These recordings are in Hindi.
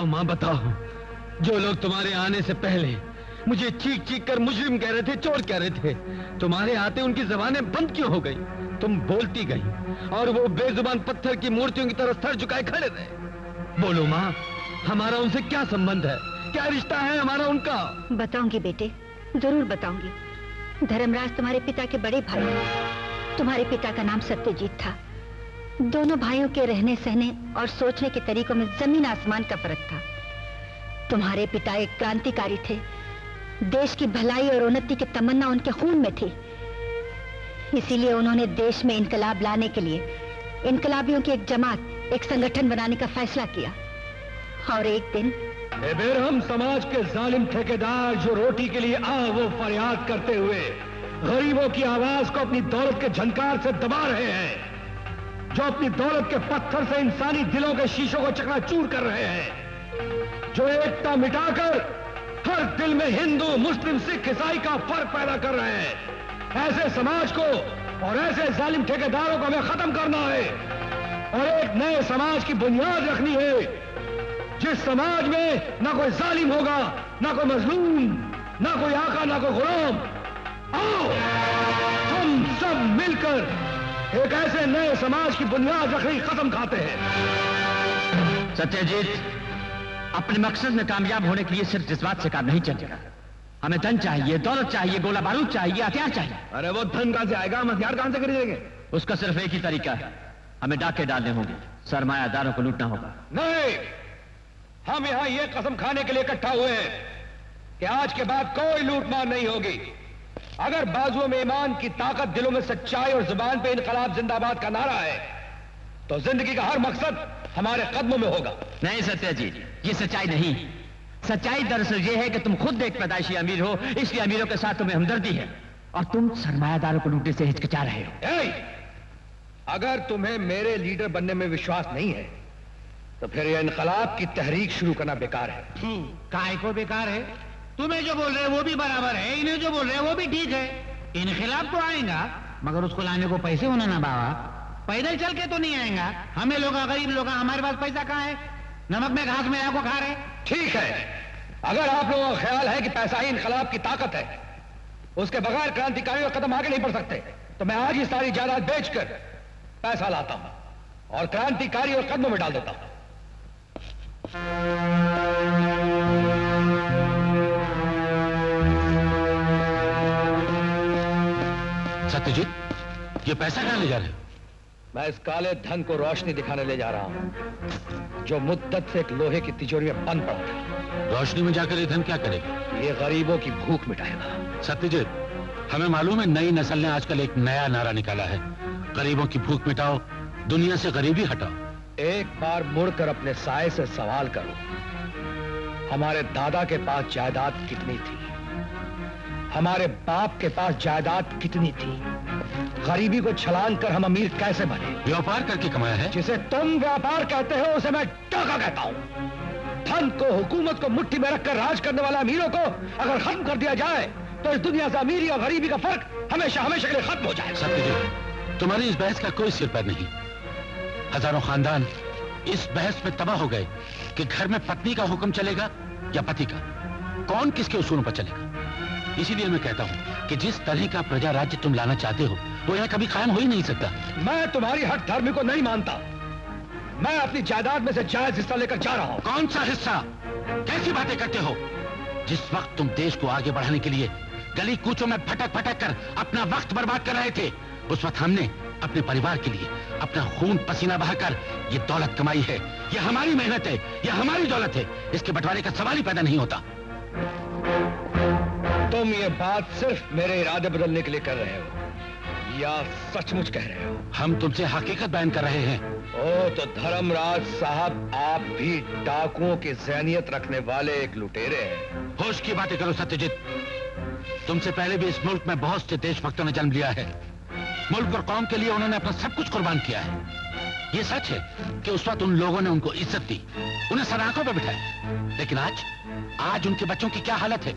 बताओ माँ बताओ, जो लोग तुम्हारे आने से पहले मुझे चीख चीख कर मुजरिम कह रहे थे, चोर कह रहे थे, तुम्हारे आते उनकी जबानें बंद क्यों हो गई? तुम बोलती गई और वो बेजुबान पत्थर की मूर्तियों की तरह सर झुकाए खड़े रहे। बोलो माँ, हमारा उनसे क्या संबंध है? क्या रिश्ता है हमारा उनका? बताऊंगी बेटे, जरूर बताऊंगी। धर्मराज तुम्हारे पिता के बड़े भाई थे। तुम्हारे पिता का नाम सत्यजीत था। दोनों भाइयों के रहने सहने और सोचने के तरीकों में जमीन आसमान का फर्क था। तुम्हारे पिता एक क्रांतिकारी थे। देश की भलाई और उन्नति की तमन्ना उनके खून में थी। इसीलिए उन्होंने देश में इनकलाब लाने के लिए इनकलाबियों की एक जमात, एक संगठन बनाने का फैसला किया। और एक दिन बेरहम समाज के जालिम ठेकेदार जो रोटी के लिए वो फरियाद करते हुए गरीबों की आवाज को अपनी दौलत के झनकार से दबा रहे हैं, जो अपनी दौलत के पत्थर से इंसानी दिलों के शीशों को चकनाचूर कर रहे हैं, जो एकता मिटाकर हर दिल में हिंदू मुस्लिम सिख ईसाई का फर्क पैदा कर रहे हैं, ऐसे समाज को और ऐसे जालिम ठेकेदारों को हमें खत्म करना है और एक नए समाज की बुनियाद रखनी है, जिस समाज में ना कोई जालिम होगा, ना कोई मजलूम, ना कोई आका, ना कोई गुलाम। आओ हम सब मिलकर एक ऐसे नए समाज की बुनियाद रखने की कसम खाते हैं। सत्यजीत, अपने मकसद में कामयाब होने के लिए सिर्फ जज्बात से काम नहीं चलेगा। हमें धन चाहिए, दौलत चाहिए, गोला बारूद चाहिए, हथियार चाहिए। अरे वो धन कहां से आएगा? हम हथियार कहां से खरीदेंगे? उसका सिर्फ एक ही तरीका है, हमें डाके डालने होंगे, सरमायादारों को लूटना होगा। नहीं, हम यहां ये कसम खाने के लिए इकट्ठा हुए हैं कि आज के बाद कोई लूटमार नहीं होगी। अगर बाजुओं में ईमान की ताकत, दिलों में सच्चाई और जुबान पे इनकलाब जिंदाबाद का नारा है, तो जिंदगी का हर मकसद हमारे कदमों में होगा। नहीं सत्यजीत, ये सच्चाई नहीं। सच्चाई दरअसल ये है कि तुम खुद एक पैदाइशी अमीर हो, इसलिए अमीरों के साथ तुम्हें हमदर्दी है और तुम सरमायादारों को लूटने से हिचकिचा रहे हो। अगर तुम्हें मेरे लीडर बनने में विश्वास नहीं है तो फिर यह इनकलाब की तहरीक शुरू करना बेकार है। काय को बेकार है? तुम्हें जो बोल रहे हैं वो भी बराबर है, इन्हें जो बोल रहे हैं वो भी ठीक है। इनकलाब तो आएगा, मगर उसको लाने को पैसे होना ना बाबा। पैदल चल के तो नहीं आएगा। हमें लोग, गरीब लोग, हमारे पास पैसा कहाँ है? नमक में घास में आको खा रहे। ठीक है, अगर आप लोगों का ख्याल है कि पैसा ही इनकलाब की ताकत है, उसके बगैर क्रांतिकारी और कदम आगे नहीं बढ़ सकते, तो मैं आज ही सारी जायदाद बेचकर पैसा लाता हूं और क्रांतिकारी और कदमों में डाल देता हूं। सत्यजीत, ये पैसा कहां ले जा रहे हो? मैं इस काले धन को रोशनी दिखाने ले जा रहा हूं, जो मुद्दत से एक लोहे की तिजोरी में बंद पड़ा था। रोशनी में जाकर ये धन क्या करेगा? ये गरीबों की भूख मिटाएगा। सत्यजीत, हमें मालूम है नई नस्ल ने आजकल एक नया नारा निकाला है, गरीबों की भूख मिटाओ, दुनिया से गरीबी हटाओ। एक बार मुड़कर अपने साये से सवाल करो, हमारे दादा के पास जायदाद कितनी थी? हमारे बाप के पास जायदाद कितनी थी? गरीबी को छलांग कर हम अमीर कैसे बने? व्यापार करके कमाया है। जिसे तुम व्यापार कहते हो उसे मैं डाका कहता हूं। धन को, हुकूमत को मुट्ठी में रखकर राज करने वाले अमीरों को अगर खत्म कर दिया जाए तो इस दुनिया से अमीरी और गरीबी का फर्क हमेशा हमेशा के लिए खत्म हो जाएगा। सत्यजीत, तुम्हारी इस बहस का कोई सिर पैर नहीं। हजारों खानदान इस बहस में तबाह हो गए कि घर में पत्नी का हुक्म चलेगा या पति का, कौन किसके उसूलों पर चलेगा। इसीलिए मैं कहता हूं कि जिस तरह का प्रजा राज्य तुम लाना चाहते हो वो यहां कभी कायम हो ही नहीं सकता। मैं तुम्हारी हट धर्म को नहीं मानता। मैं अपनी जायदाद में से जायज हिस्सा लेकर जा रहा हूं। कौन सा हिस्सा? कैसी बातें करते हो? जिस वक्त तुम देश को आगे बढ़ाने के लिए गली कूचों में भटक भटक कर अपना वक्त बर्बाद कर रहे थे, उस वक्त हमने अपने परिवार के लिए अपना खून पसीना बहाकर ये दौलत कमाई है। ये हमारी मेहनत है, ये हमारी दौलत है, इसके बंटवारे का सवाल ही पैदा नहीं होता। तुम ये बात सिर्फ मेरे इरादे बदलने के लिए कर रहे हो या सचमुच कह रहे हो? हम तुमसे हकीकत बयान कर रहे हैं। ओ तो धर्मराज साहब, आप भी डाकुओं की ज़हनियत रखने वाले एक लुटेरे हैं। होश की बातें करो सत्यजीत। तुमसे पहले भी इस मुल्क में बहुत से देशभक्तों ने जन्म लिया है। मुल्क और कौम के लिए उन्होंने अपना सब कुछ कुर्बान किया है। ये सच है कि उस वक्त उन लोगों ने उनको इज्जत दी, उन्हें सराखों पर बिठाया, लेकिन आज उनके बच्चों की क्या हालत है?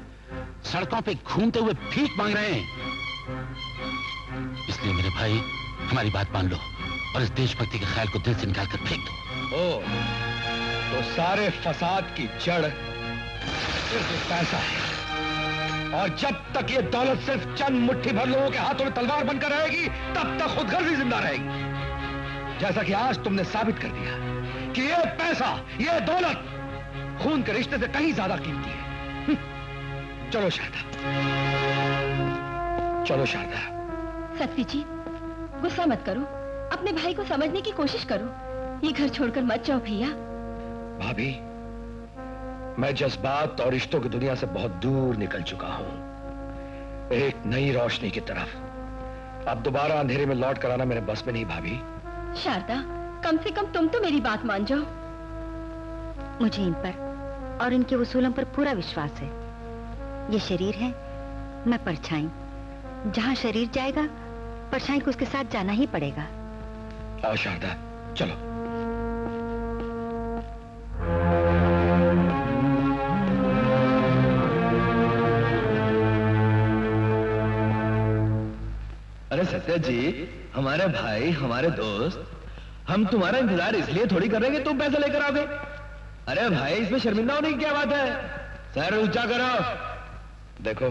सड़कों पे घूमते हुए भीख मांग रहे हैं। इसलिए मेरे भाई, हमारी बात मान लो और इस देशभक्ति के ख्याल को दिल से निकाल कर फेंक दो। तो सारे फसाद की जड़ सिर्फ पैसा है। और जब तक ये दौलत सिर्फ चंद मुट्ठी भर लोगों के हाथों में तलवार बनकर रहेगी, तब तक खुदगर्जी जिंदा रहेगी। जैसा कि आज तुमने साबित कर दिया कि ये पैसा, ये दौलत खून के रिश्ते से कहीं ज्यादा कीमती है। चलो शारदा, चलो शारदा। सत्यजीत, गुस्सा मत करो, अपने भाई को समझने की कोशिश करो। ये घर छोड़कर मत जाओ भैया। भाभी, मैं जज्बात और रिश्तों की दुनिया से बहुत दूर निकल चुका हूं, एक नई रोशनी की तरफ। अब दोबारा अंधेरे में लौट कर आना मेरे बस में नहीं भाभी। शारदा, कम से कम तुम तो मेरी बात मान जाओ। मुझे इन पर और इनके उसूलों पर पूरा विश्वास है। ये शरीर है, मैं परछाई। जहां शरीर जाएगा, परछाई को उसके साथ जाना ही पड़ेगा। आओ शारदा, चलो। अरे सत्या जी, हमारे भाई, हमारे दोस्त, हम तुम्हारा इंतजार इसलिए थोड़ी कर रहे हैं कि तुम पैसे लेकर आओगे। अरे भाई, इसमें शर्मिंदा होने की क्या बात है? सर ऊंचा करो। देखो,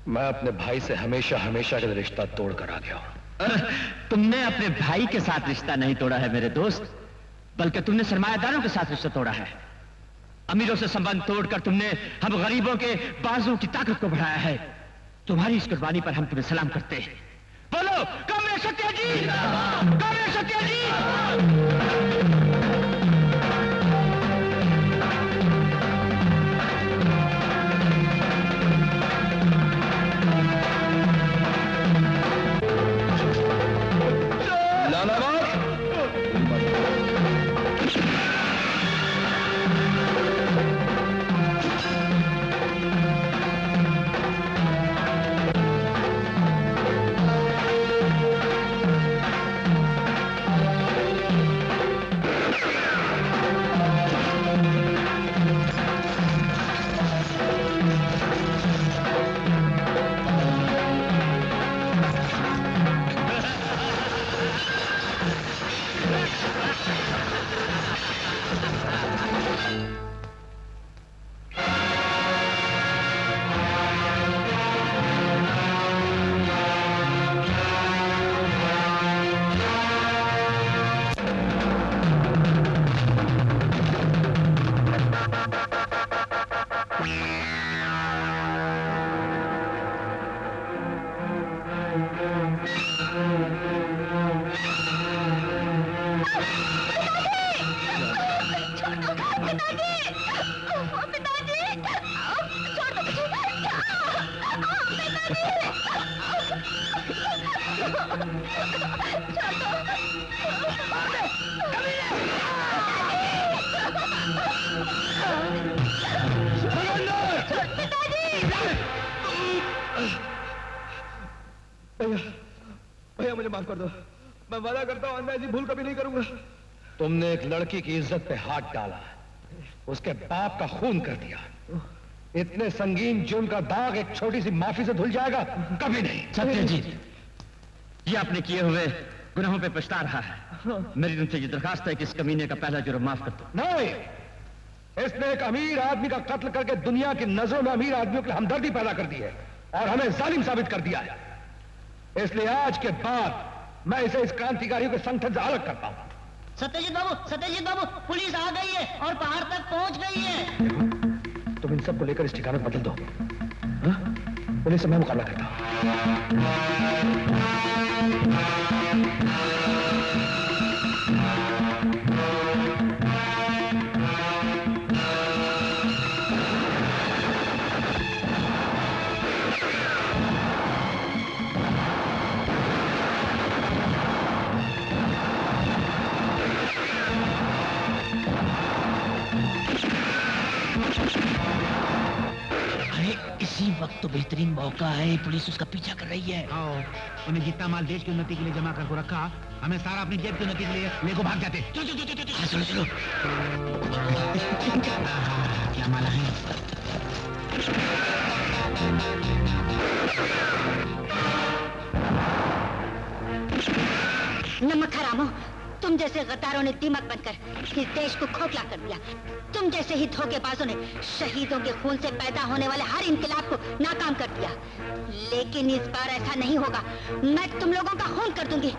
मैं अपने भाई से हमेशा हमेशा का रिश्ता तोड़ कर आ गया हूं। तुमने अपने भाई के साथ रिश्ता नहीं तोड़ा है मेरे दोस्त, बल्कि तुमने सरमायादारों के साथ रिश्ता तोड़ा है। अमीरों से संबंध तोड़कर तुमने हम गरीबों के बाजुओं की ताकत को बढ़ाया है। तुम्हारी इस कुर्बानी पर हम तुम्हें सलाम करते हैं। बोलो, कामरेड सत्या जी! कामरेड सत्या जी! भैया मुझे माफ कर दो। मैं वादा करता हूं आइंदा ऐसी भूल कभी नहीं करूंगा। तुमने एक लड़की की इज्जत पे हाथ डाला, उसके बाप का खून कर दिया। इतने संगीन जुर्म का दाग एक छोटी सी माफी से धुल जाएगा? कभी नहीं। सत्यजीत, ये आपने किए हुए गुनाहों पे पछता रहा है। मेरी तुमसे ये दरखास्त है कि इस कमीने का पहला जुर्म माफ कर दो। नहीं, इसने एक अमीर आदमी का कत्ल करके दुनिया की नजरों में अमीर आदमियों के लिए हमदर्दी पैदा कर दी है और हमें जालिम साबित कर दिया है। इसलिए आज के बाद मैं इसे इस क्रांतिकारियों के संगठन से अलग करता हूं। सत्यजीत बाबू, पुलिस आ गई है और पहाड़ तक पहुंच गई है। तुम इन सबको लेकर इस ठिकाने बदल दो। हाँ? पुलिस से मैं मुकाबला करता हूं। इसी वक्त तो बेहतरीन मौका है, पुलिस उसका पीछा कर रही है। उन्हें जितना माल देश की उन्नति के लिए जमा करके रखा, हमें सारा अपनी जेब की उन्नति के लिए लेको भाग जाते। चलो चलो। क्या माला है? नमक हरामो, तुम जैसे गद्दारों ने दीमक बनकर इस देश को खोखला कर दिया। तुम जैसे ही धोखेबाजों ने शहीदों के खून से पैदा होने वाले हर इंकलाब को नाकाम कर दिया। लेकिन इस बार ऐसा नहीं होगा। मैं तुम लोगों का खून कर दूंगी।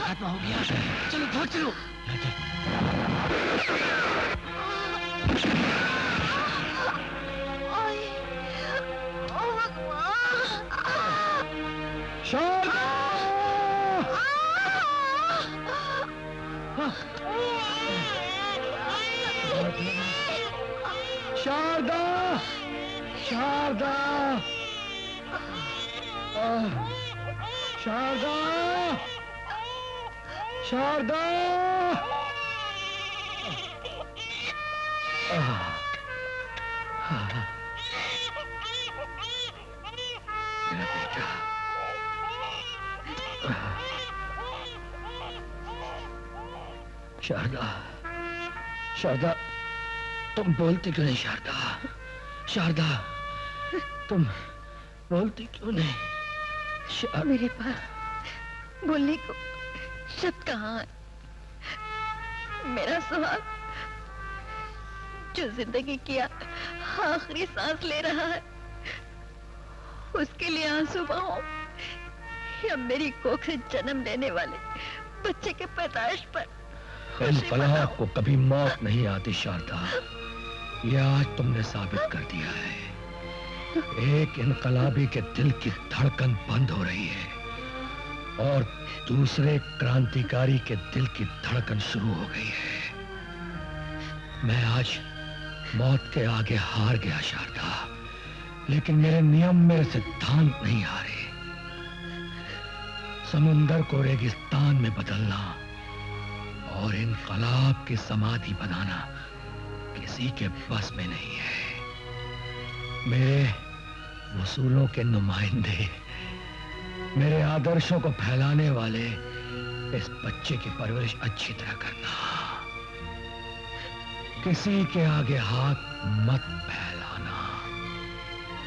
खत्म हो गया। चलो भाग चलो। शारदा, शारदा, शारदा, शारदा, मेरा बेटा। शारदा, शारदा, तुम बोलती क्यों नहीं? शारदा, शारदा, तुम बोलती क्यों नहीं? मेरे पास बोलने को शब्द कहाँ है? मेरा सुहाग जो जिंदगी की आखिरी सांस ले रहा है, उसके लिए आंसू बहाऊं या मेरी कोख से जन्म लेने वाले बच्चे के पैदाइश पर इनकलाब को कभी मौत नहीं आती शारदा, ये आज तुमने साबित कर दिया है। एक इनकलाबी के दिल की धड़कन बंद हो रही है और दूसरे क्रांतिकारी के दिल की धड़कन शुरू हो गई है। मैं आज मौत के आगे हार गया शारदा, लेकिन मेरे नियम, मेरे सिद्धांत नहीं हारे। समुंदर को रेगिस्तान में बदलना और इनकलाब की समाधि बनाना किसी के बस में नहीं है। मेरे वसूलों के नुमाइंदे, मेरे आदर्शों को फैलाने वाले इस बच्चे की परवरिश अच्छी तरह करना। किसी के आगे हाथ मत फैलाना,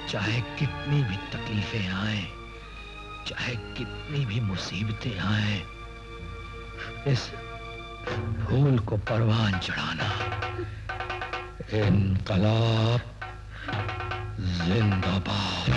चाहे कितनी भी तकलीफें आए, चाहे कितनी भी मुसीबतें आए। इस फूल को परवान चढ़ाना। इनकलाब जिंदाबाद।